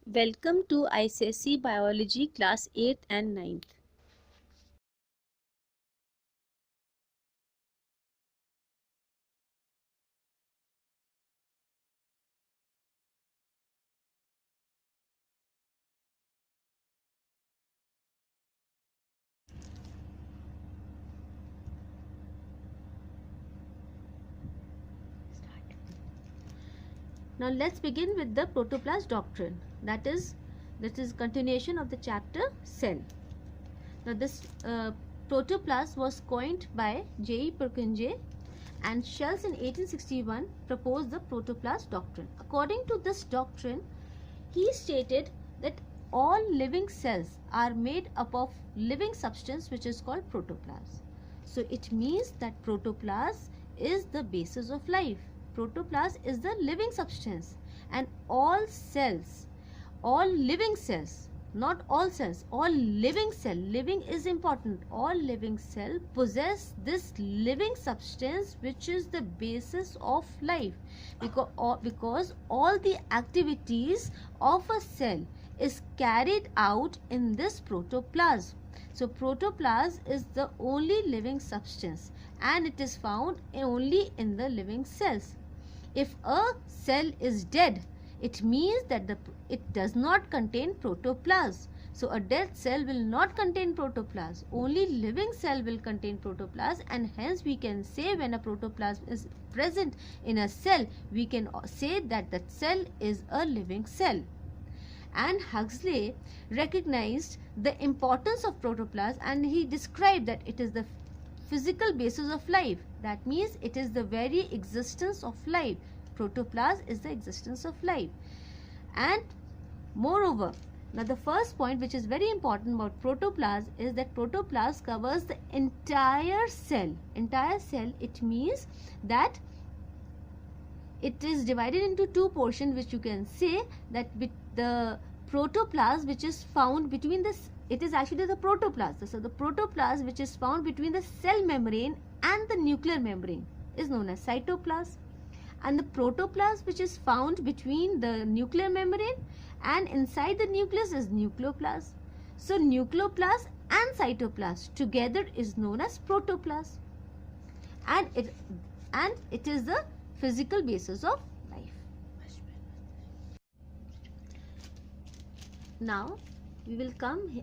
Welcome to ICSE Biology class 8th and 9th. Now let's begin with the protoplast doctrine. That is continuation of the chapter cell. Now this protoplast was coined by J. E. Purkinje, and Schultz in 1861 proposed the protoplast doctrine. According to this doctrine, he stated that all living cells are made up of living substance which is called protoplasm. So it means that protoplasm is the basis of life. Protoplasm is the living substance, and all cells, all living cells, not all cells, all living cell, living is important, all living cell possess this living substance which is the basis of life, because all the activities of a cell is carried out in this protoplasm. So protoplasm is the only living substance, and it is found only in the living cells. If a cell is dead, it means that it does not contain protoplasm. So a dead cell will not contain protoplasm. Only living cell will contain protoplasm, and hence we can say when a protoplasm is present in a cell, we can say that that cell is a living cell. And Huxley recognized the importance of protoplasm, and he described that it is the physical basis of life. That means it is the very existence of life. Protoplasm is the existence of life. And moreover, now the first point which is very important about protoplasm is that protoplasm covers the entire cell. Entire cell, it means that it is divided into two portions, which you can say that with the protoplasm which is found between this, it is actually the protoplasm. So the protoplasm which is found between the cell membrane and the nuclear membrane is known as cytoplasm, and the protoplasm which is found between the nuclear membrane and inside the nucleus is nucleoplasm. So nucleoplasm and cytoplasm together is known as protoplasm, and it is the physical basis of life. Now we will come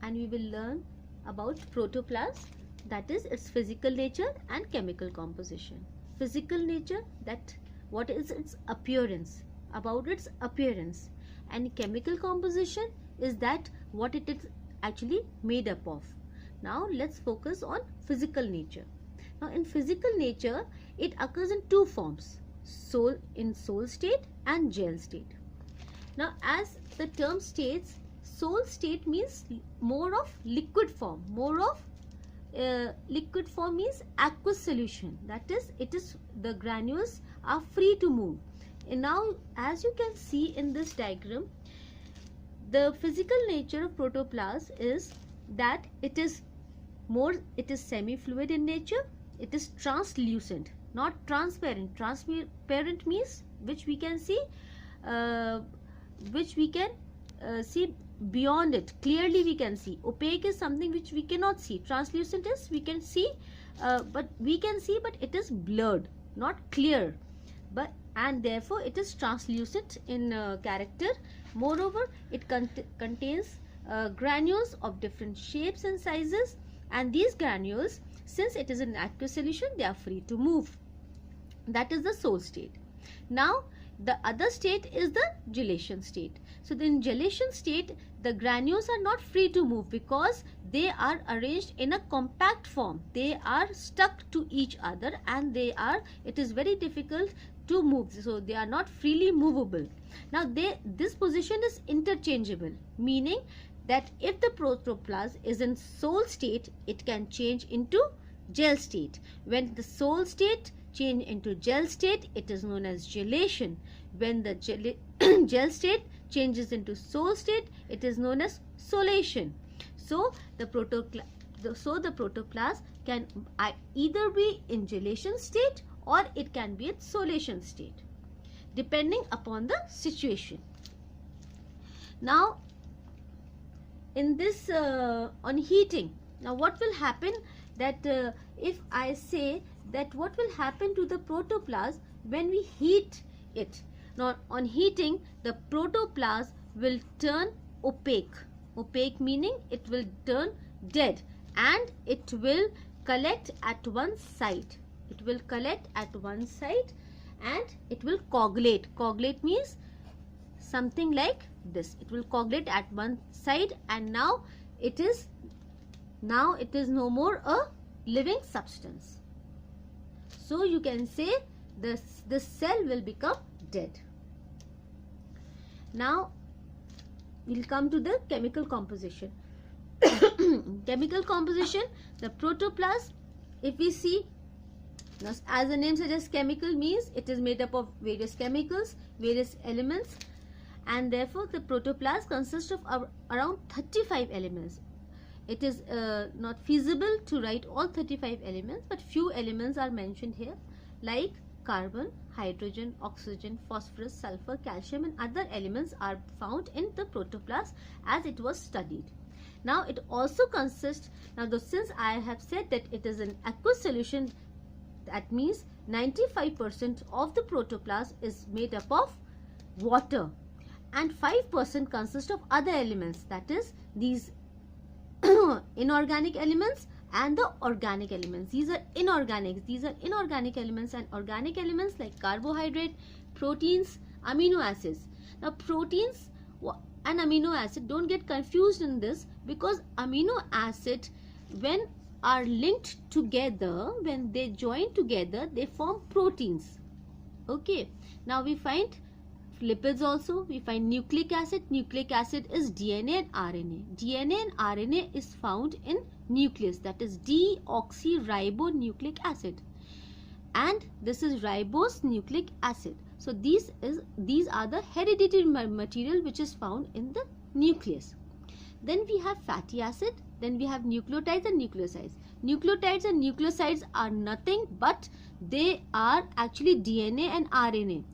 and we will learn about protoplasm, that is its physical nature and chemical composition. Physical nature, that what is its appearance, about its appearance, and chemical composition is that what it is actually made up of. Now let's focus on physical nature. Now in physical nature, it occurs in two forms, sol state and gel state. Now as the term states, sol state means more of liquid form, more of liquid form means aqueous solution, that is, it is the granules are free to move. And now as you can see in this diagram, the physical nature of protoplasm is that it is semi-fluid in nature, it is translucent, not transparent. Transparent means which we can see see beyond it, clearly we can see. Opaque is something which we cannot see. Translucent is we can see, but it is blurred, not clear, and therefore it is translucent in character. Moreover, it contains granules of different shapes and sizes, and these granules, since it is an aqueous solution, they are free to move. That is the sol state. Now the other state is the gelation state. So in gelation state, the granules are not free to move because they are arranged in a compact form. They are stuck to each other, and it is very difficult to move. So they are not freely movable. Now this position is interchangeable, meaning that if the protoplasm is in sol state, it can change into gel state. When the sol state change into gel state, it is known as gelation. When the gel state changes into sol state, it is known as solation. So the protoplasm can either be in gelation state or it can be in solation state, depending upon the situation. Now in this on heating, now what will happen, that if I say that what will happen to the protoplasm when we heat it. Now on heating, the protoplasm will turn opaque. Opaque meaning it will turn dead, and it will collect at one side. It will collect at one side and it will coagulate. Coagulate means something like this. It will coagulate at one side, and now it is no more a living substance. So you can say the cell will become dead. Now we'll come to the chemical composition. Chemical composition, the protoplasm, if we see, as the name suggests, chemical means it is made up of various chemicals, various elements, and therefore the protoplasm consists of around 35 elements. It is not feasible to write all 35 elements, but few elements are mentioned here, like carbon, hydrogen, oxygen, phosphorus, sulfur, calcium, and other elements are found in the protoplasm as it was studied. Now it also consists, since I have said that it is an aqueous solution, that means 95% of the protoplasm is made up of water, and 5% consists of other elements, that is these inorganic elements and the organic elements. These are inorganic. These are inorganic elements, and organic elements like carbohydrate, proteins, amino acids. Now proteins and amino acid, don't get confused in this, because amino acid, when are linked together, when they join together, they form proteins. Okay, now we find lipids also. We find nucleic acid. Nucleic acid is DNA and RNA. DNA and RNA is found in nucleus, that is deoxyribonucleic acid, and this is ribose nucleic acid. So these are the hereditary material which is found in the nucleus. Then we have fatty acid. Then we have nucleotides and nucleosides. Nucleotides and nucleosides are nothing but they are actually DNA and RNA.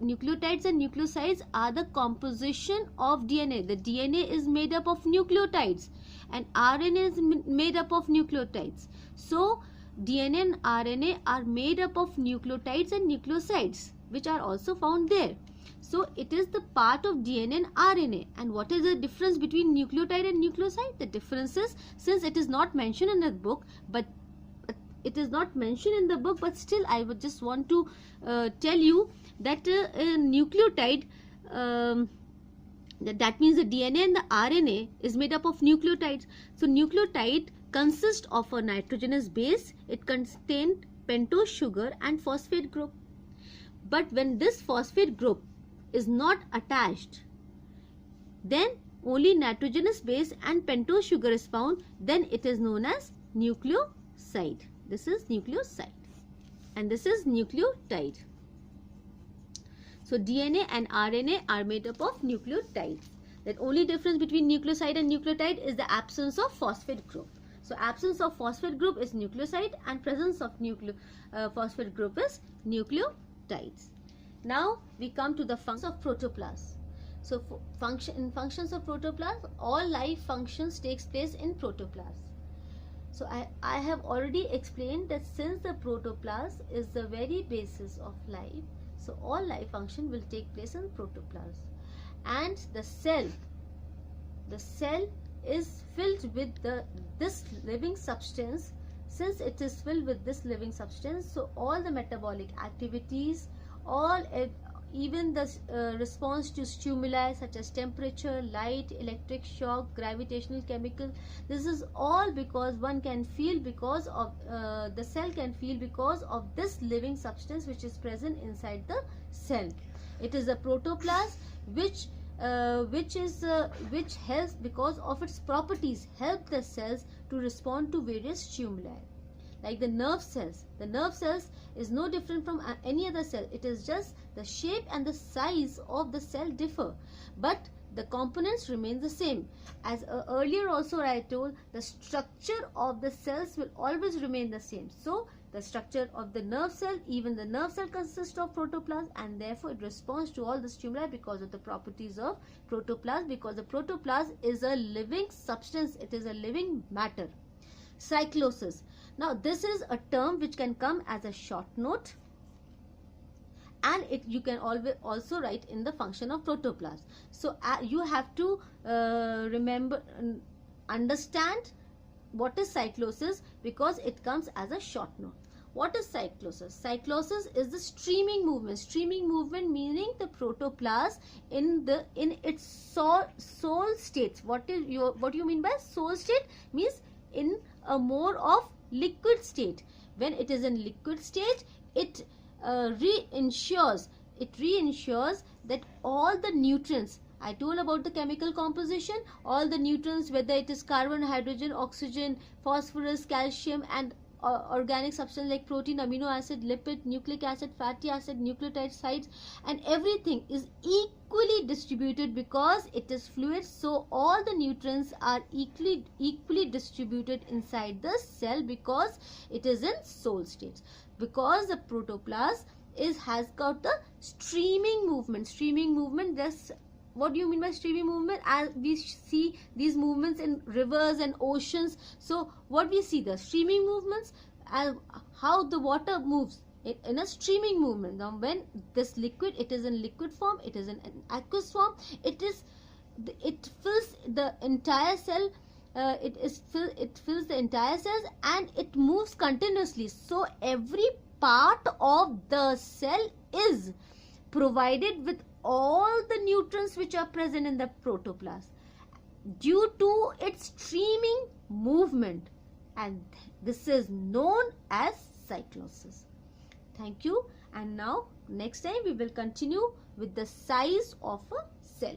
Nucleotides and nucleosides are the composition of DNA. The DNA is made up of nucleotides and RNA is made up of nucleotides. So DNA and RNA are made up of nucleotides and nucleosides, which are also found there. So it is the part of DNA and RNA. And what is the difference between nucleotide and nucleoside? The difference is, since it is not mentioned in the book, but still I would just want to tell you that a nucleotide, that means the DNA and the RNA is made up of nucleotides. So nucleotide consists of a nitrogenous base. It contains pentose sugar and phosphate group. But when this phosphate group is not attached, then only nitrogenous base and pentose sugar is found. Then it is known as nucleoside. This is nucleoside and this is nucleotide. So DNA and RNA are made up of nucleotides. The only difference between nucleoside and nucleotide is the absence of phosphate group. So absence of phosphate group is nucleoside and presence of phosphate group is nucleotides. Now we come to the functions of protoplasm. So in functions of protoplasm, all life functions takes place in protoplasm. So I have already explained that since the protoplasm is the very basis of life, so all life function will take place in protoplasm. And the cell is filled with this living substance. Since it is filled with this living substance, so all the metabolic activities, even the response to stimuli such as temperature, light, electric shock, gravitational chemical, this is all because one can feel because of the cell can feel because of this living substance which is present inside the cell. It is the protoplasm which helps, because of its properties, help the cells to respond to various stimuli. Like the nerve cells. The nerve cells is no different from any other cell. It is just the shape and the size of the cell differ, but the components remain the same. As earlier also I told, the structure of the cells will always remain the same. So the structure of the nerve cell. Even the nerve cell consists of protoplasm, and therefore it responds to all the stimuli because of the properties of protoplasm, because the protoplasm is a living substance, it is a living matter. Cyclosis. Now this is a term which can come as a short note, and you can always also write in the function of protoplasm. So you have to remember, understand what is cyclosis, because it comes as a short note. What is cyclosis? Cyclosis is the streaming movement. Streaming movement meaning the protoplasm in its sol states. What do you mean by sol state? Means in a more of liquid state. When it is in liquid state, it reensures that all the nutrients, I told about the chemical composition, all the nutrients, whether it is carbon, hydrogen, oxygen, phosphorus, calcium, and organic substance like protein, amino acid, lipid, nucleic acid, fatty acid, nucleotides, and everything is equally distributed because it is fluid. So all the nutrients are equally distributed inside the cell because it is in sol states. Because the protoplasm has got the streaming movement. Streaming movement, this, what do you mean by streaming movement? As we see these movements in rivers and oceans, so what we see, the streaming movements, how the water moves in a streaming movement. Now when this liquid, it is in liquid form, it is in aqueous form, it fills the entire cell, it fills the entire cells, and it moves continuously. So every part of the cell is provided with all the nutrients which are present in the protoplasm due to its streaming movement, and this is known as cyclosis. Thank you. And now next time we will continue with the size of a cell.